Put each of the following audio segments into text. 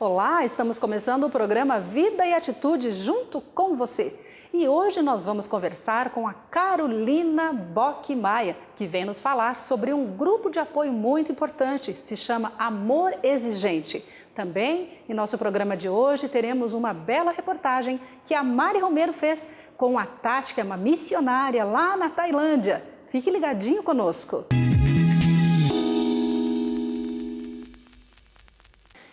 Olá, estamos começando o programa Vida e Atitude junto com você. E hoje nós vamos conversar com a Carolina Bock Maia, que vem nos falar sobre um grupo de apoio muito importante, se chama Amor Exigente. Também, em nosso programa de hoje, teremos uma bela reportagem que a Mari Romero fez com a Tati, que é uma missionária lá na Tailândia. Fique ligadinho conosco.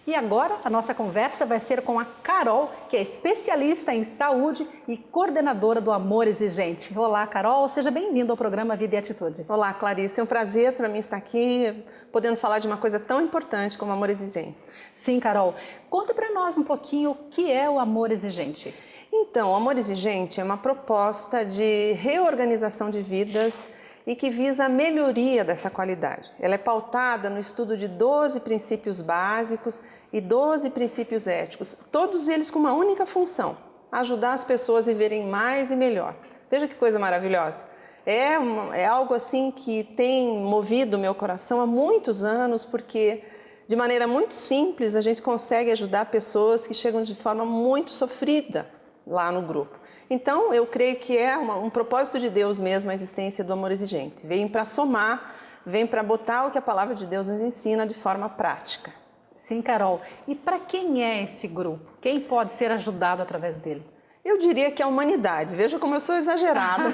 E agora a nossa conversa vai ser com a Carol, que é especialista em saúde e coordenadora do Amor Exigente. Olá, Carol, seja bem-vinda ao programa Vida e Atitude. Olá, Clarice, é um prazer para mim estar aqui, podendo falar de uma coisa tão importante como o Amor Exigente. Sim, Carol, conta para nós um pouquinho o que é o Amor Exigente. Então, o Amor Exigente é uma proposta de reorganização de vidas e que visa a melhoria dessa qualidade. Ela é pautada no estudo de 12 princípios básicos e 12 princípios éticos, todos eles com uma única função: ajudar as pessoas a viverem mais e melhor. Veja que coisa maravilhosa! É algo assim que tem movido o meu coração há muitos anos, porque de maneira muito simples a gente consegue ajudar pessoas que chegam de forma muito sofrida lá no grupo. Então, eu creio que é um propósito de Deus mesmo a existência do Amor Exigente. Vem para somar, vem para botar o que a palavra de Deus nos ensina de forma prática. Sim, Carol. E para quem é esse grupo? Quem pode ser ajudado através dele? Eu diria que é a humanidade. Veja como eu sou exagerada.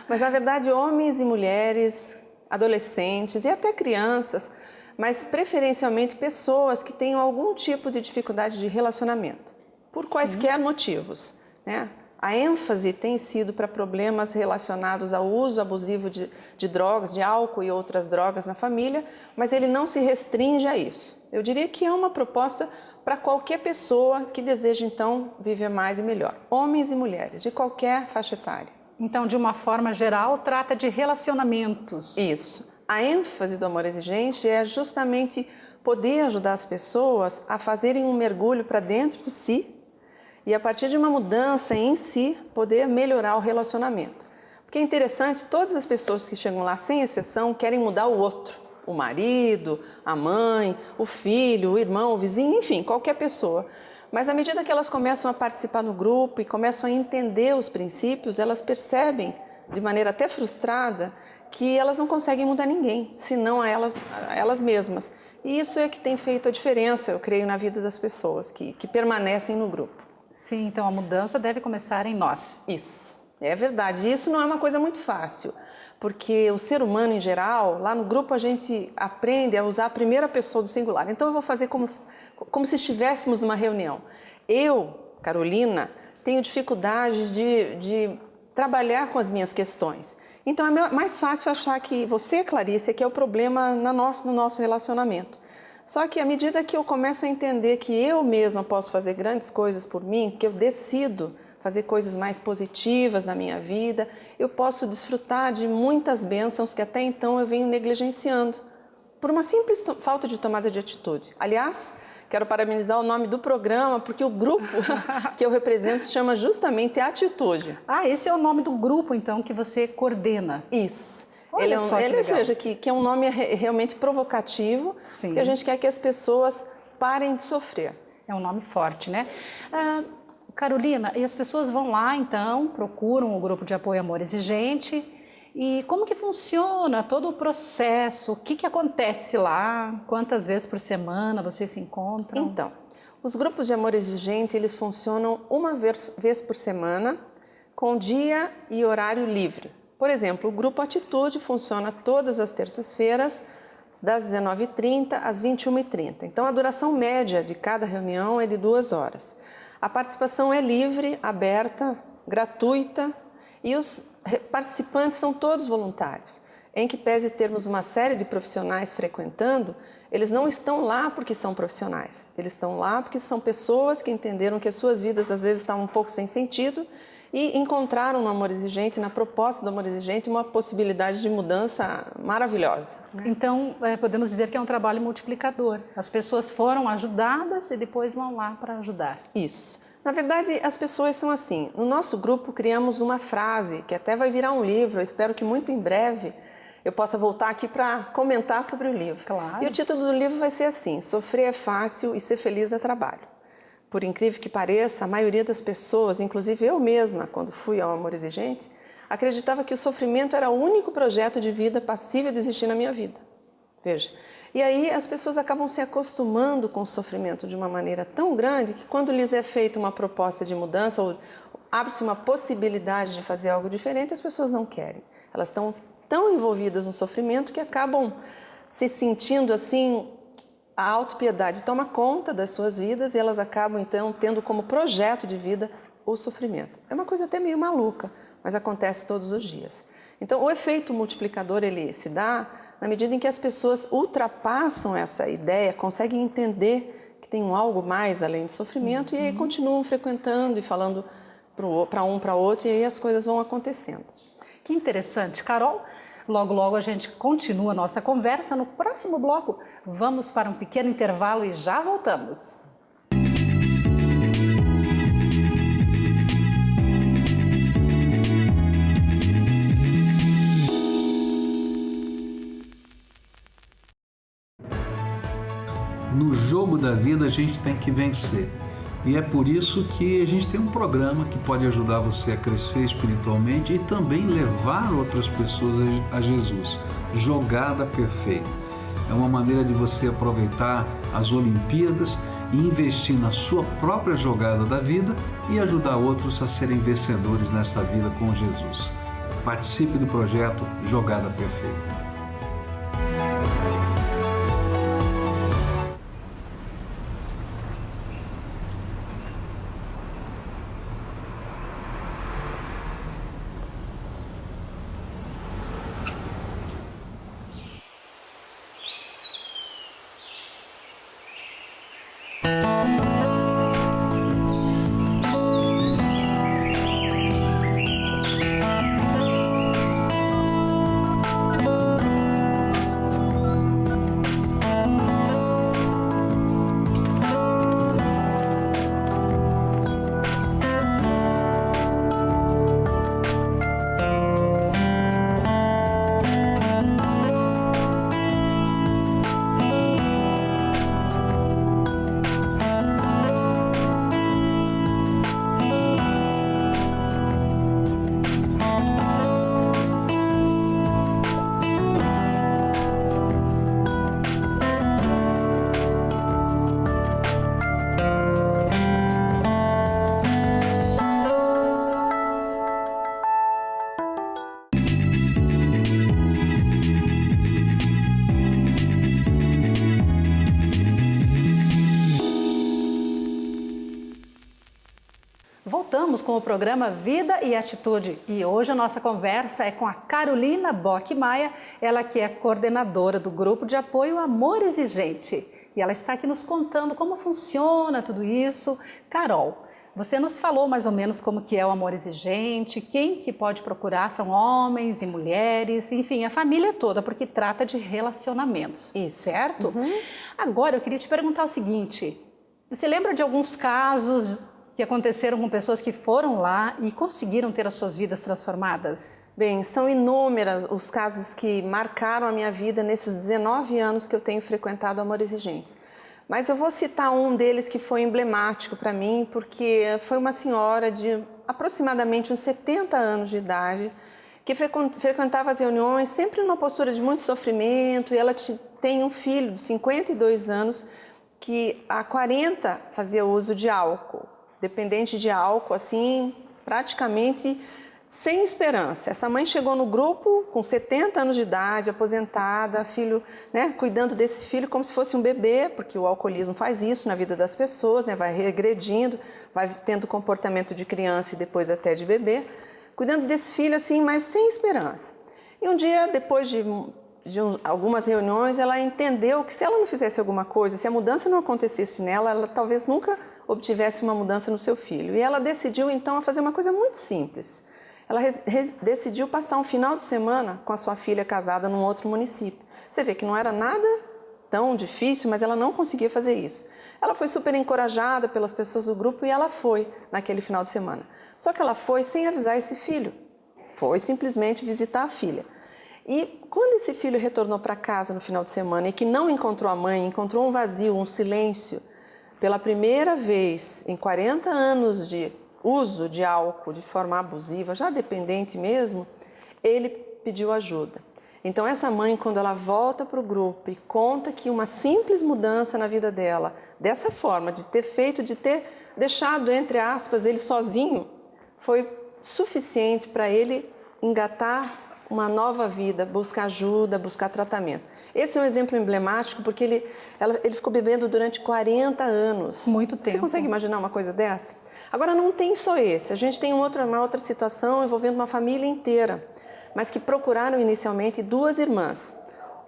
Mas, na verdade, homens e mulheres, adolescentes e até crianças, mas preferencialmente pessoas que tenham algum tipo de dificuldade de relacionamento, por quaisquer motivos, né? A ênfase tem sido para problemas relacionados ao uso abusivo de drogas, de álcool e outras drogas na família, mas ele não se restringe a isso. Eu diria que é uma proposta para qualquer pessoa que deseja, então, viver mais e melhor. Homens e mulheres, de qualquer faixa etária. Então, de uma forma geral, trata de relacionamentos. Isso. A ênfase do Amor Exigente é justamente poder ajudar as pessoas a fazerem um mergulho para dentro de si, e a partir de uma mudança em si, poder melhorar o relacionamento. Porque é interessante, todas as pessoas que chegam lá, sem exceção, querem mudar o outro. O marido, a mãe, o filho, o irmão, o vizinho, enfim, qualquer pessoa. Mas à medida que elas começam a participar no grupo e começam a entender os princípios, elas percebem, de maneira até frustrada, que elas não conseguem mudar ninguém, senão a elas mesmas. E isso é que tem feito a diferença, eu creio, na vida das pessoas que permanecem no grupo. Sim, então a mudança deve começar em nós. Isso, é verdade. E isso não é uma coisa muito fácil, porque o ser humano em geral, lá no grupo a gente aprende a usar a primeira pessoa do singular. Então eu vou fazer como se estivéssemos numa reunião. Eu, Carolina, tenho dificuldade de trabalhar com as minhas questões. Então é mais fácil achar que você, Clarice, é que é o problema no nosso relacionamento. Só que à medida que eu começo a entender que eu mesma posso fazer grandes coisas por mim, que eu decido fazer coisas mais positivas na minha vida, eu posso desfrutar de muitas bênçãos que até então eu venho negligenciando, por uma simples falta de tomada de atitude. Aliás, quero parabenizar o nome do programa, porque o grupo que eu represento chama justamente Atitude. Ah, esse é o nome do grupo, então, que você coordena. Isso. Olha só que legal. Seja, que é um nome realmente provocativo, Sim. que a gente quer que as pessoas parem de sofrer. É um nome forte, né? Carolina, e as pessoas vão lá, então, procuram o grupo de apoio Amor Exigente. E como que funciona todo o processo? O que acontece lá? Quantas vezes por semana vocês se encontram? Então, os grupos de Amor Exigente, eles funcionam uma vez por semana, com dia e horário livre. Por exemplo, o Grupo Atitude funciona todas as terças-feiras, das 19h30 às 21h30. Então, a duração média de cada reunião é de 2 horas. A participação é livre, aberta, gratuita e os participantes são todos voluntários. Em que pese termos uma série de profissionais frequentando, eles não estão lá porque são profissionais. Eles estão lá porque são pessoas que entenderam que as suas vidas às vezes estavam um pouco sem sentido e encontraram no Amor Exigente, na proposta do Amor Exigente, uma possibilidade de mudança maravilhosa. Né? Então, podemos dizer que é um trabalho multiplicador. As pessoas foram ajudadas e depois vão lá para ajudar. Isso. Na verdade, as pessoas são assim. No nosso grupo, criamos uma frase, que até vai virar um livro, eu espero que muito em breve, eu possa voltar aqui para comentar sobre o livro. Claro. E o título do livro vai ser assim: Sofrer é fácil e ser feliz é trabalho. Por incrível que pareça, a maioria das pessoas, inclusive eu mesma, quando fui ao Amor Exigente, acreditava que o sofrimento era o único projeto de vida passível de existir na minha vida. Veja. E aí as pessoas acabam se acostumando com o sofrimento de uma maneira tão grande que quando lhes é feita uma proposta de mudança ou abre-se uma possibilidade de fazer algo diferente, as pessoas não querem. Elas estão tão envolvidas no sofrimento que acabam se sentindo assim, a autopiedade toma conta das suas vidas e elas acabam então tendo como projeto de vida o sofrimento. É uma coisa até meio maluca, mas acontece todos os dias. Então o efeito multiplicador ele se dá na medida em que as pessoas ultrapassam essa ideia, conseguem entender que tem um algo mais além do sofrimento e aí continuam frequentando e falando para um, para outro, e aí as coisas vão acontecendo. Que interessante, Carol. Logo, logo a gente continua a nossa conversa. No próximo bloco, vamos para um pequeno intervalo e já voltamos. No jogo da vida a gente tem que vencer. E é por isso que a gente tem um programa que pode ajudar você a crescer espiritualmente e também levar outras pessoas a Jesus. Jogada Perfeita. É uma maneira de você aproveitar as Olimpíadas e investir na sua própria jogada da vida e ajudar outros a serem vencedores nessa vida com Jesus. Participe do projeto Jogada Perfeita. Voltamos com o programa Vida e Atitude e hoje a nossa conversa é com a Carolina Bock Maia, ela que é coordenadora do grupo de apoio Amor Exigente. E ela está aqui nos contando como funciona tudo isso. Carol, você nos falou mais ou menos como que é o Amor Exigente, quem que pode procurar são homens e mulheres, enfim, a família toda, porque trata de relacionamentos, Isso. certo? Uhum. Agora eu queria te perguntar o seguinte, você lembra de alguns casos que aconteceram com pessoas que foram lá e conseguiram ter as suas vidas transformadas? Bem, são inúmeros os casos que marcaram a minha vida nesses 19 anos que eu tenho frequentado o Amor Exigente. Mas eu vou citar um deles que foi emblemático para mim, porque foi uma senhora de aproximadamente uns 70 anos de idade, que frequentava as reuniões sempre numa postura de muito sofrimento, e ela tem um filho de 52 anos que há 40 fazia uso de álcool. Dependente de álcool, assim, praticamente sem esperança. Essa mãe chegou no grupo com 70 anos de idade, aposentada, filho, né, cuidando desse filho como se fosse um bebê, porque o alcoolismo faz isso na vida das pessoas, né, vai regredindo, vai tendo comportamento de criança e depois até de bebê, cuidando desse filho assim, mas sem esperança. E um dia, depois de algumas reuniões, ela entendeu que se ela não fizesse alguma coisa, se a mudança não acontecesse nela, ela talvez nunca obtivesse uma mudança no seu filho. E ela decidiu então a fazer uma coisa muito simples. Ela decidiu passar um final de semana com a sua filha casada num outro município. Você vê que não era nada tão difícil, mas ela não conseguia fazer isso. Ela foi super encorajada pelas pessoas do grupo e ela foi naquele final de semana. Só que ela foi sem avisar esse filho. Foi simplesmente visitar a filha. E quando esse filho retornou para casa no final de semana e que não encontrou a mãe, encontrou um vazio, um silêncio, pela primeira vez em 40 anos de uso de álcool de forma abusiva, já dependente mesmo, ele pediu ajuda. Então essa mãe, quando ela volta para o grupo e conta que uma simples mudança na vida dela, dessa forma, de ter deixado, entre aspas, ele sozinho, foi suficiente para ele engatar uma nova vida, buscar ajuda, buscar tratamento. Esse é um exemplo emblemático porque ele ficou bebendo durante 40 anos. Muito tempo. Você consegue imaginar uma coisa dessa? Agora, não tem só esse. A gente tem uma outra situação envolvendo uma família inteira, mas que procuraram inicialmente 2 irmãs.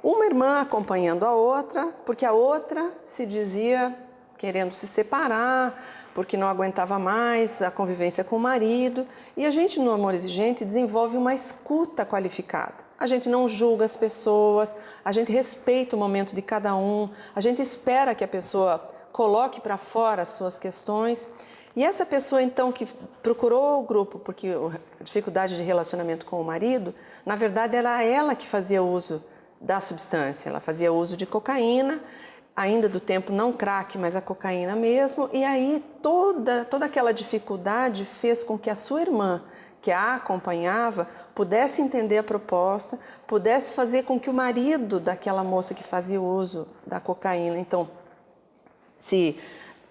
Uma irmã acompanhando a outra, porque a outra se dizia querendo se separar, porque não aguentava mais a convivência com o marido. E a gente, no Amor Exigente, desenvolve uma escuta qualificada. A gente não julga as pessoas, a gente respeita o momento de cada um, a gente espera que a pessoa coloque para fora as suas questões. E essa pessoa, então, que procurou o grupo porque a dificuldade de relacionamento com o marido, na verdade, era ela que fazia uso da substância. Ela fazia uso de cocaína, ainda do tempo não crack, mas a cocaína mesmo. E aí toda aquela dificuldade fez com que a sua irmã, que a acompanhava, pudesse entender a proposta, pudesse fazer com que o marido daquela moça que fazia uso da cocaína, então, se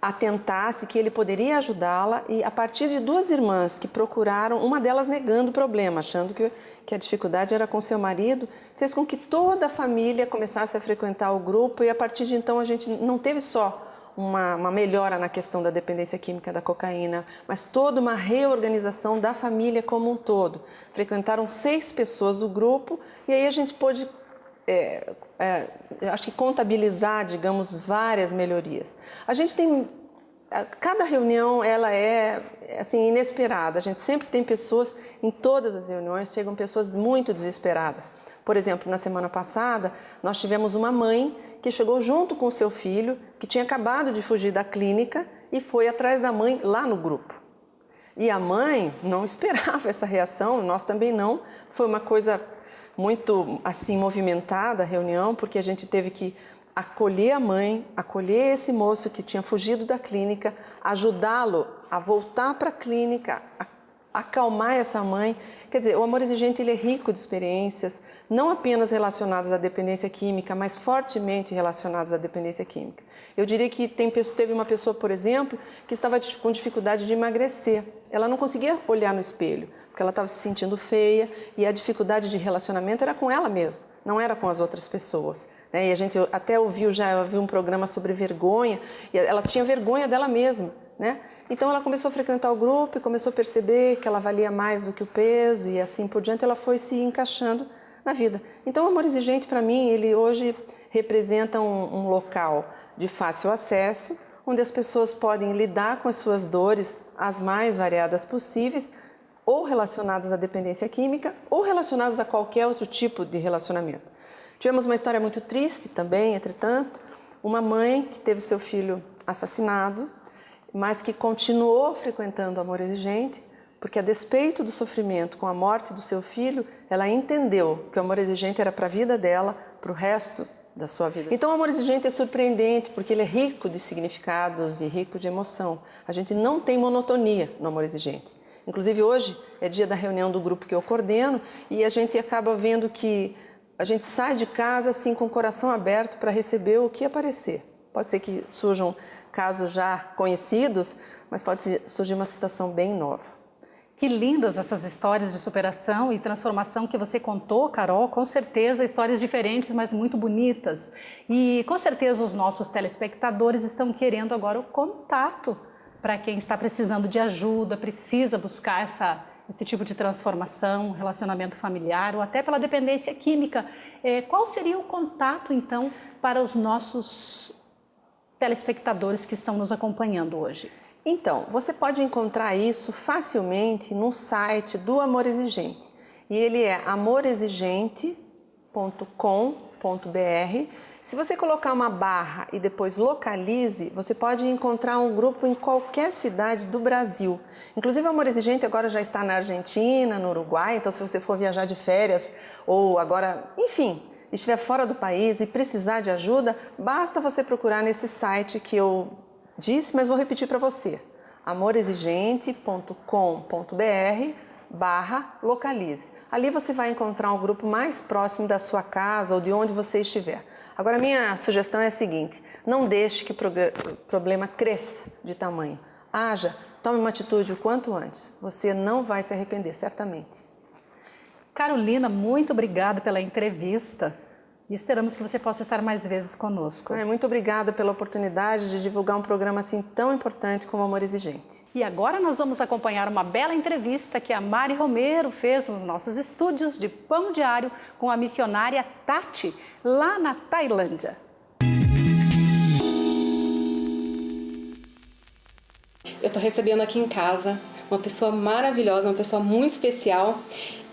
atentasse que ele poderia ajudá-la. E a partir de 2 irmãs que procuraram, uma delas negando o problema, achando que a dificuldade era com seu marido, fez com que toda a família começasse a frequentar o grupo. E a partir de então a gente não teve só uma melhora na questão da dependência química da cocaína, mas toda uma reorganização da família como um todo. Frequentaram 6 pessoas o grupo e aí a gente pôde acho que contabilizar, digamos, várias melhorias. A gente tem, cada reunião ela é assim inesperada. A gente sempre tem pessoas, em todas as reuniões chegam pessoas muito desesperadas. Por exemplo, na semana passada nós tivemos uma mãe que chegou junto com o seu filho, que tinha acabado de fugir da clínica e foi atrás da mãe lá no grupo. E a mãe não esperava essa reação, nós também não. Foi uma coisa muito assim movimentada a reunião, porque a gente teve que acolher a mãe, acolher esse moço que tinha fugido da clínica, ajudá-lo a voltar para a clínica, acalmar essa mãe. Quer dizer, o Amor Exigente ele é rico de experiências, não apenas relacionadas à dependência química, mas fortemente relacionadas à dependência química. Eu diria que teve uma pessoa, por exemplo, que estava com dificuldade de emagrecer. Ela não conseguia olhar no espelho, porque ela estava se sentindo feia e a dificuldade de relacionamento era com ela mesma, não era com as outras pessoas. E a gente até ouviu um programa sobre vergonha, e ela tinha vergonha dela mesma, né? Então ela começou a frequentar o grupo e começou a perceber que ela valia mais do que o peso e assim por diante, ela foi se encaixando na vida. Então o Amor Exigente, para mim, ele hoje representa um local de fácil acesso, onde as pessoas podem lidar com as suas dores, as mais variadas possíveis, ou relacionadas à dependência química, ou relacionadas a qualquer outro tipo de relacionamento. Tivemos uma história muito triste também, entretanto, uma mãe que teve seu filho assassinado, mas que continuou frequentando o Amor Exigente, porque a despeito do sofrimento com a morte do seu filho, ela entendeu que o Amor Exigente era para a vida dela, para o resto da sua vida. Então o Amor Exigente é surpreendente, porque ele é rico de significados e rico de emoção. A gente não tem monotonia no Amor Exigente. Inclusive hoje é dia da reunião do grupo que eu coordeno e a gente acaba vendo que a gente sai de casa assim com o coração aberto para receber o que aparecer. Pode ser que surjam casos já conhecidos, mas pode surgir uma situação bem nova. Que lindas essas histórias de superação e transformação que você contou, Carol. Com certeza, histórias diferentes, mas muito bonitas. E com certeza os nossos telespectadores estão querendo agora o contato para quem está precisando de ajuda, precisa buscar esse tipo de transformação, relacionamento familiar ou até pela dependência química. Qual seria o contato, então, para os nossos telespectadores que estão nos acompanhando hoje? Então, você pode encontrar isso facilmente no site do Amor Exigente. E ele é amorexigente.com.br. Se você colocar uma barra e depois localize, você pode encontrar um grupo em qualquer cidade do Brasil. Inclusive, o Amor Exigente agora já está na Argentina, no Uruguai, então se você for viajar de férias ou agora, enfim, estiver fora do país e precisar de ajuda, basta você procurar nesse site que eu disse, mas vou repetir para você. amorexigente.com.br/localize. Ali você vai encontrar um grupo mais próximo da sua casa ou de onde você estiver. Agora, minha sugestão é a seguinte: não deixe que o problema cresça de tamanho. Tome uma atitude o quanto antes. Você não vai se arrepender, certamente. Carolina, muito obrigada pela entrevista e esperamos que você possa estar mais vezes conosco. Muito obrigada pela oportunidade de divulgar um programa assim tão importante como Amor Exigente. E agora nós vamos acompanhar uma bela entrevista que a Mari Romero fez nos nossos estúdios de Pão Diário com a missionária Tati, lá na Tailândia. Eu estou recebendo aqui em casa uma pessoa maravilhosa, uma pessoa muito especial.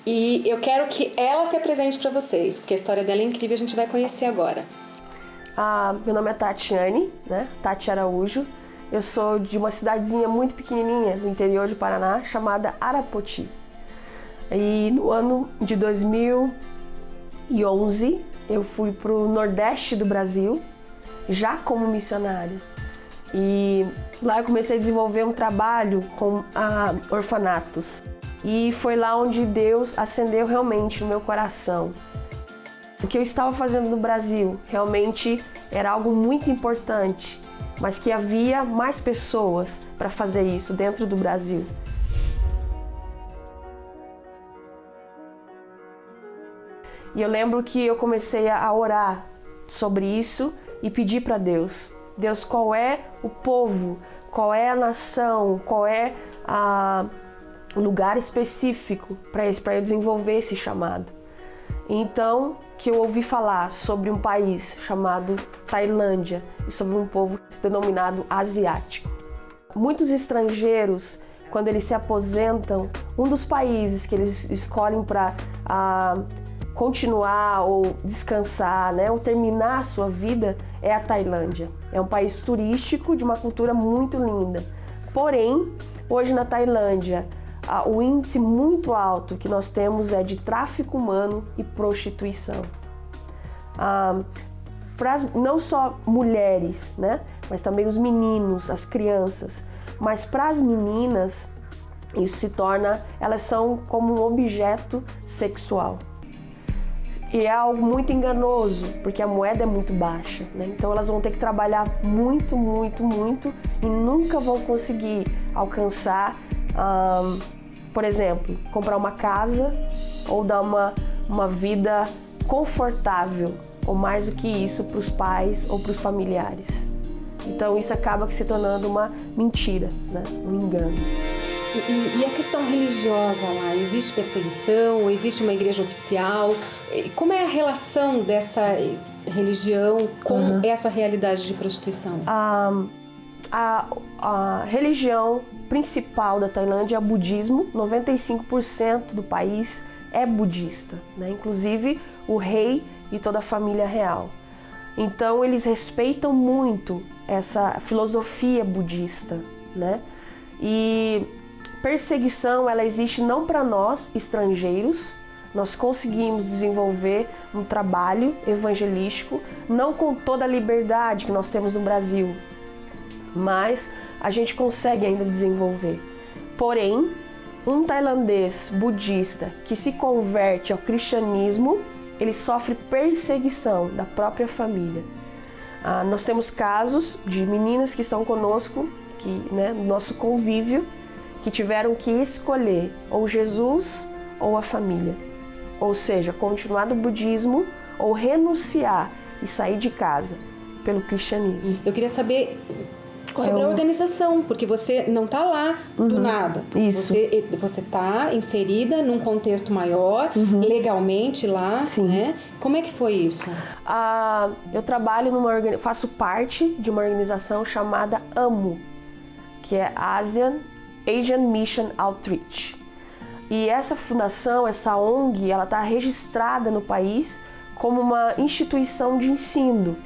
E eu quero que ela se apresente para vocês, porque a história dela é incrível, a gente vai conhecer agora. Meu nome é Tatiane, Tati Araújo. Eu sou de uma cidadezinha muito pequenininha do interior do Paraná, chamada Arapoti. E no ano de 2011, eu fui para o Nordeste do Brasil, já como missionária. E lá eu comecei a desenvolver um trabalho com orfanatos. E foi lá onde Deus acendeu realmente no meu coração. O que eu estava fazendo no Brasil realmente era algo muito importante, mas que havia mais pessoas para fazer isso dentro do Brasil. E eu lembro que eu comecei a orar sobre isso e pedir para Deus: Deus, qual é o povo, qual é a nação, qual é o lugar específico para eu desenvolver esse chamado. Então, que eu ouvi falar sobre um país chamado Tailândia e sobre um povo denominado asiático. Muitos estrangeiros, quando eles se aposentam, um dos países que eles escolhem para continuar ou descansar, ou terminar a sua vida é a Tailândia. É um país turístico de uma cultura muito linda. Porém, hoje na Tailândia, o índice muito alto que nós temos é de tráfico humano e prostituição. Não só mulheres, mas também os meninos, as crianças. Mas para as meninas, isso se torna, elas são como um objeto sexual. E é algo muito enganoso, porque a moeda é muito baixa, Então elas vão ter que trabalhar muito, muito, muito e nunca vão conseguir alcançar, por exemplo, comprar uma casa ou dar uma vida confortável, ou mais do que isso, para os pais ou para os familiares. Então isso acaba se tornando uma mentira, um engano. E a questão religiosa lá? Existe perseguição? Existe uma igreja oficial? Como é a relação dessa religião com essa realidade de prostituição? A religião principal da Tailândia é o budismo. 95% do país é budista, Inclusive o rei e toda a família real. Então eles respeitam muito essa filosofia budista, E perseguição, ela existe não para nós, estrangeiros. Nós conseguimos desenvolver um trabalho evangelístico, não com toda a liberdade que nós temos no Brasil, mas a gente consegue ainda desenvolver. Porém, um tailandês budista que se converte ao cristianismo, ele sofre perseguição da própria família. Nós temos casos de meninas que estão conosco, no nosso convívio, que tiveram que escolher ou Jesus ou a família. Ou seja, continuar no budismo ou renunciar e sair de casa pelo cristianismo. Eu queria saber sobre a organização, porque você não está lá do nada. Isso. Você está inserida num contexto maior, legalmente lá, Sim. Como é que foi isso? Eu trabalho faço parte de uma organização chamada AMO, que é Asian Mission Outreach. E essa fundação, essa ONG, ela está registrada no país como uma instituição de ensino.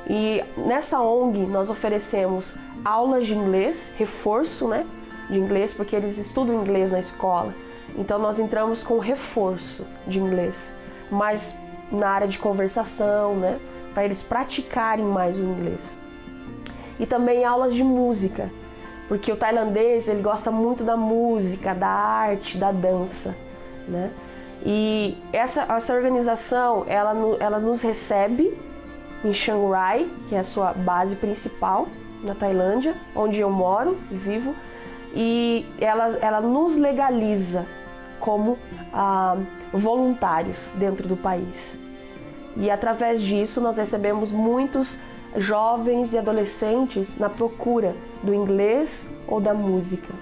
E nessa ONG nós oferecemos aulas de inglês, reforço, né, de inglês, porque eles estudam inglês na escola. Então nós entramos com reforço de inglês, mas na área de conversação, né, para eles praticarem mais o inglês. E também aulas de música, porque o tailandês ele gosta muito da música, da arte, da dança, né? E essa organização ela nos recebe em Chiang Rai, que é a sua base principal na Tailândia, onde eu moro e vivo, e ela nos legaliza como voluntários dentro do país. E através disso nós recebemos muitos jovens e adolescentes na procura do inglês ou da música.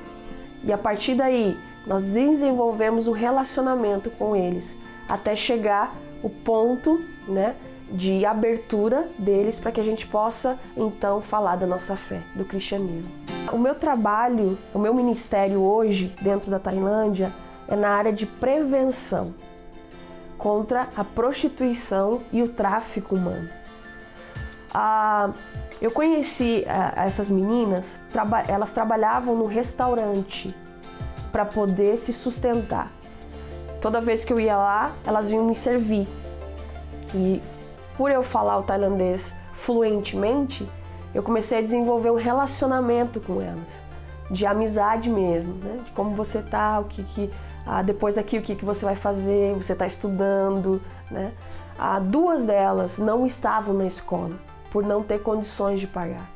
E a partir daí nós desenvolvemos um relacionamento com eles até chegar o ponto, né, de abertura deles para que a gente possa então falar da nossa fé, do cristianismo. O meu trabalho, o meu ministério hoje dentro da Tailândia é na área de prevenção contra a prostituição e o tráfico humano. Eu conheci essas meninas, elas trabalhavam no restaurante para poder se sustentar. Toda vez que eu ia lá, elas vinham me servir. E por eu falar o tailandês fluentemente, eu comecei a desenvolver um relacionamento com elas, de amizade mesmo, né? De como você tá, depois daqui o que você vai fazer, você está estudando, né? Duas delas não estavam na escola, por não ter condições de pagar.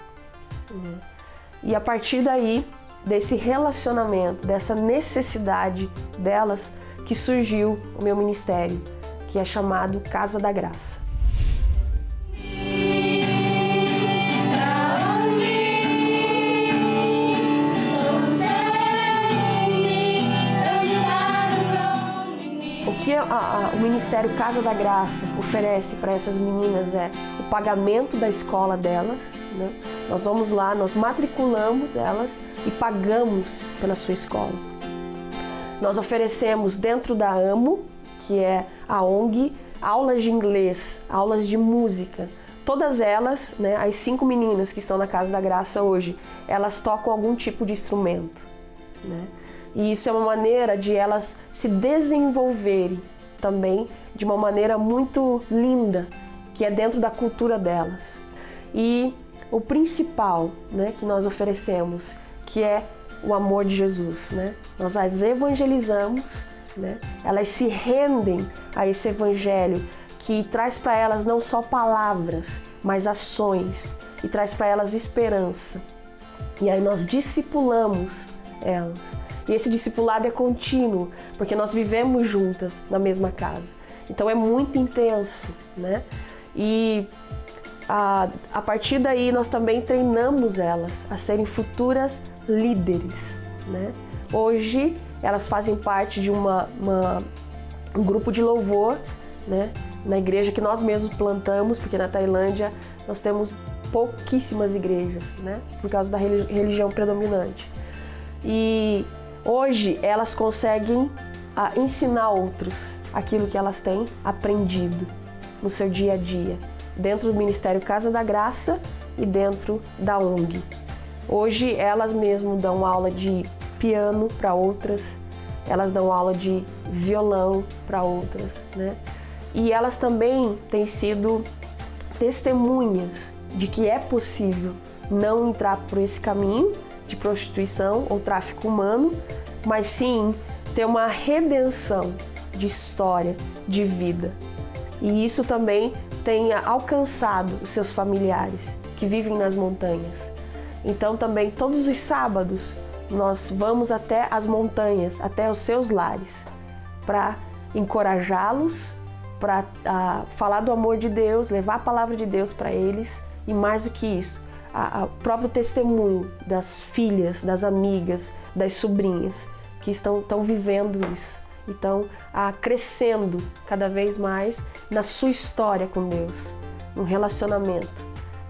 E a partir daí, desse relacionamento, dessa necessidade delas, que surgiu o meu ministério, que é chamado Casa da Graça. O que o Ministério Casa da Graça oferece para essas meninas é o pagamento da escola delas, né? Nós vamos lá, nós matriculamos elas e pagamos pela sua escola. Nós oferecemos dentro da AMO, que é a ONG, aulas de inglês, aulas de música. Todas elas, né, as 5 meninas que estão na Casa da Graça hoje, elas tocam algum tipo de instrumento, né? E isso é uma maneira de elas se desenvolverem também de uma maneira muito linda, que é dentro da cultura delas. E o principal, né, que nós oferecemos, que é o amor de Jesus, né? Nós as evangelizamos, né? Elas se rendem a esse evangelho que traz para elas não só palavras, mas ações, e traz para elas esperança. E aí nós discipulamos elas. E esse discipulado é contínuo, porque nós vivemos juntas na mesma casa. Então é muito intenso, né? E a partir daí nós também treinamos elas a serem futuras líderes, né? Hoje elas fazem parte de um grupo de louvor, né, na igreja que nós mesmos plantamos, porque na Tailândia nós temos pouquíssimas igrejas, né, por causa da religião predominante. E hoje elas conseguem ensinar outros aquilo que elas têm aprendido no seu dia a dia, dentro do Ministério Casa da Graça e dentro da ONG. Hoje elas mesmas dão aula de piano para outras, elas dão aula de violão para outras, né? E elas também têm sido testemunhas de que é possível não entrar por esse caminho de prostituição ou tráfico humano, mas sim ter uma redenção de história, de vida. E isso também tem alcançado os seus familiares que vivem nas montanhas. Então também todos os sábados nós vamos até as montanhas, até os seus lares, para encorajá-los, para falar do amor de Deus, levar a palavra de Deus para eles, e mais do que isso, o próprio testemunho das filhas, das amigas, das sobrinhas que estão vivendo isso, estão crescendo cada vez mais na sua história com Deus, no relacionamento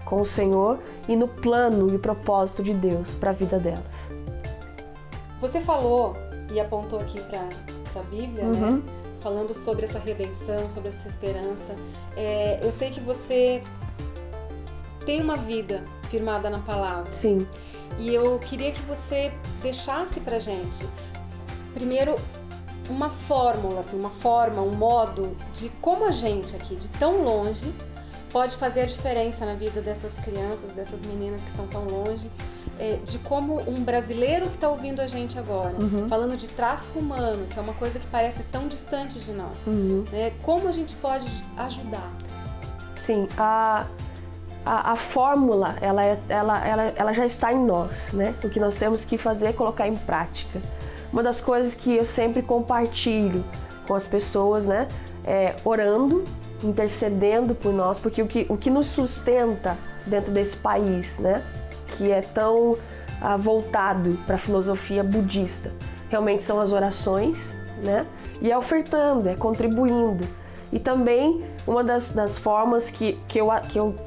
com o Senhor e no plano e propósito de Deus para a vida delas. Você falou e apontou aqui para a Bíblia, né? falando sobre essa redenção, sobre essa esperança. Eu sei que você tem uma vida firmada na palavra. Sim. E eu queria que você deixasse pra gente, primeiro, uma fórmula, assim, um modo de como a gente aqui, de tão longe, pode fazer a diferença na vida dessas crianças, dessas meninas que estão tão longe, de como um brasileiro que está ouvindo a gente agora, falando de tráfico humano, que é uma coisa que parece tão distante de nós, né? Como a gente pode ajudar? Sim, a fórmula, ela já está em nós, né? O que nós temos que fazer é colocar em prática. Uma das coisas que eu sempre compartilho com as pessoas, né? É orando, intercedendo por nós, porque o que nos sustenta dentro desse país, né? Que é tão voltado para a filosofia budista, realmente são as orações, né? E é ofertando, é contribuindo. E também uma das formas que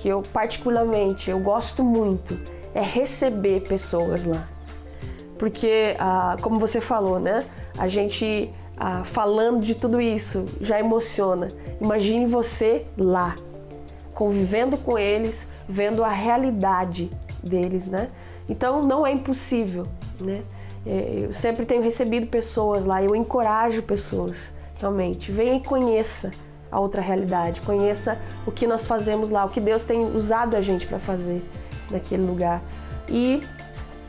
eu particularmente eu gosto muito é receber pessoas lá. Porque, como você falou, né? A gente falando de tudo isso já emociona. Imagine você lá, convivendo com eles, vendo a realidade deles, né? Então não é impossível, né? Eu sempre tenho recebido pessoas lá, eu encorajo pessoas, realmente. Venha e conheça a outra realidade, conheça o que nós fazemos lá, o que Deus tem usado a gente para fazer naquele lugar. E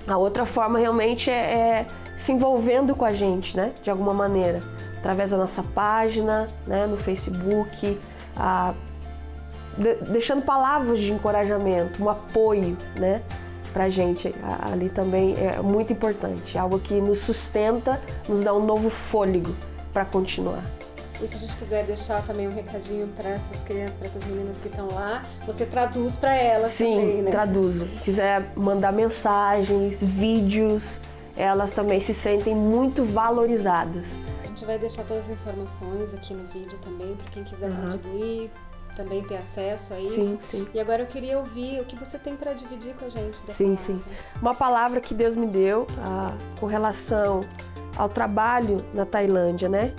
a outra forma realmente é se envolvendo com a gente, né? De alguma maneira, através da nossa página, né? No Facebook, deixando palavras de encorajamento, um apoio, né? Pra gente ali também é muito importante, algo que nos sustenta, nos dá um novo fôlego para continuar. E se a gente quiser deixar também um recadinho para essas crianças, para essas meninas que estão lá, você traduz para elas também, né? Sim, traduzo. Quiser mandar mensagens, vídeos, elas também se sentem muito valorizadas. A gente vai deixar todas as informações aqui no vídeo também, para quem quiser contribuir, também ter acesso a isso. Sim. E agora eu queria ouvir o que você tem para dividir com a gente. Sim. Uma palavra que Deus me deu com relação ao trabalho na Tailândia, né?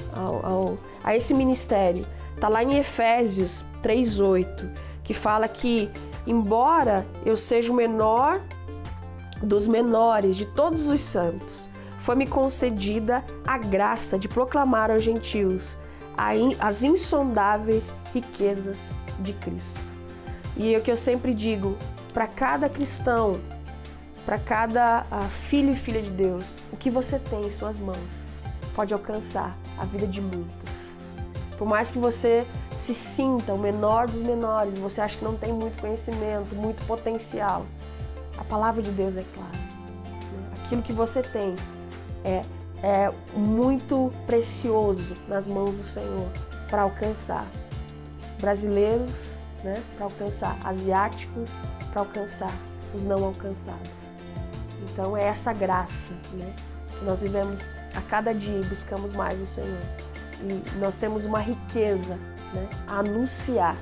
A esse ministério. Está lá em Efésios 3:8, que fala que, embora eu seja o menor dos menores de todos os santos, foi-me concedida a graça de proclamar aos gentios as insondáveis riquezas de Cristo. E é o que eu sempre digo, para cada cristão, para cada filho e filha de Deus, o que você tem em suas mãos pode alcançar a vida de muitos. Por mais que você se sinta o menor dos menores, você acha que não tem muito conhecimento, muito potencial, a palavra de Deus é clara. Aquilo que você tem é muito precioso nas mãos do Senhor para alcançar brasileiros, né? Para alcançar asiáticos, para alcançar os não alcançados. Então é essa graça, né? Que nós vivemos a cada dia e buscamos mais o Senhor. E nós temos uma riqueza, né? A anunciar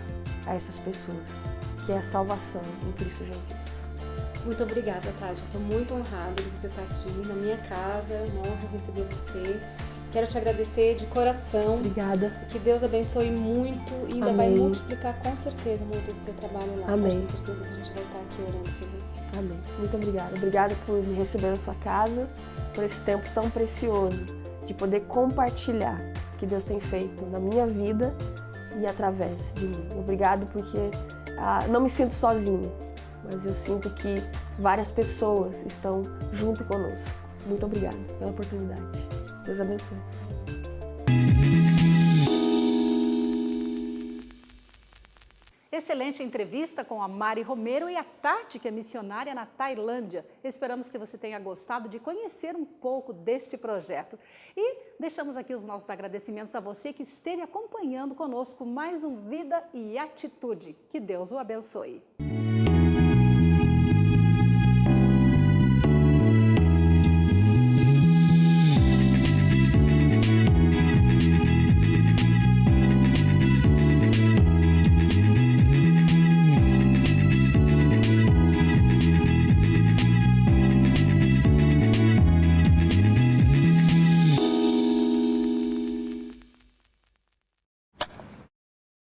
a essas pessoas, que é a salvação em Cristo Jesus. Muito obrigada, Tati. Estou muito honrada de você estar aqui na minha casa. É uma honra receber você. Quero te agradecer de coração. Obrigada. Que Deus abençoe muito e ainda vai multiplicar com certeza muito esse teu trabalho lá. Amém. Com certeza que a gente vai estar aqui orando por você. Amém. Muito obrigada. Obrigada por me receber na sua casa, por esse tempo tão precioso de poder compartilhar o que Deus tem feito na minha vida e através de mim. Obrigado porque não me sinto sozinha, mas eu sinto que várias pessoas estão junto conosco. Muito obrigada pela oportunidade. Deus abençoe. Excelente entrevista com a Mari Romero e a Tati, que é missionária na Tailândia. Esperamos que você tenha gostado de conhecer um pouco deste projeto. E deixamos aqui os nossos agradecimentos a você que esteve acompanhando conosco mais um Vida e Atitude. Que Deus o abençoe.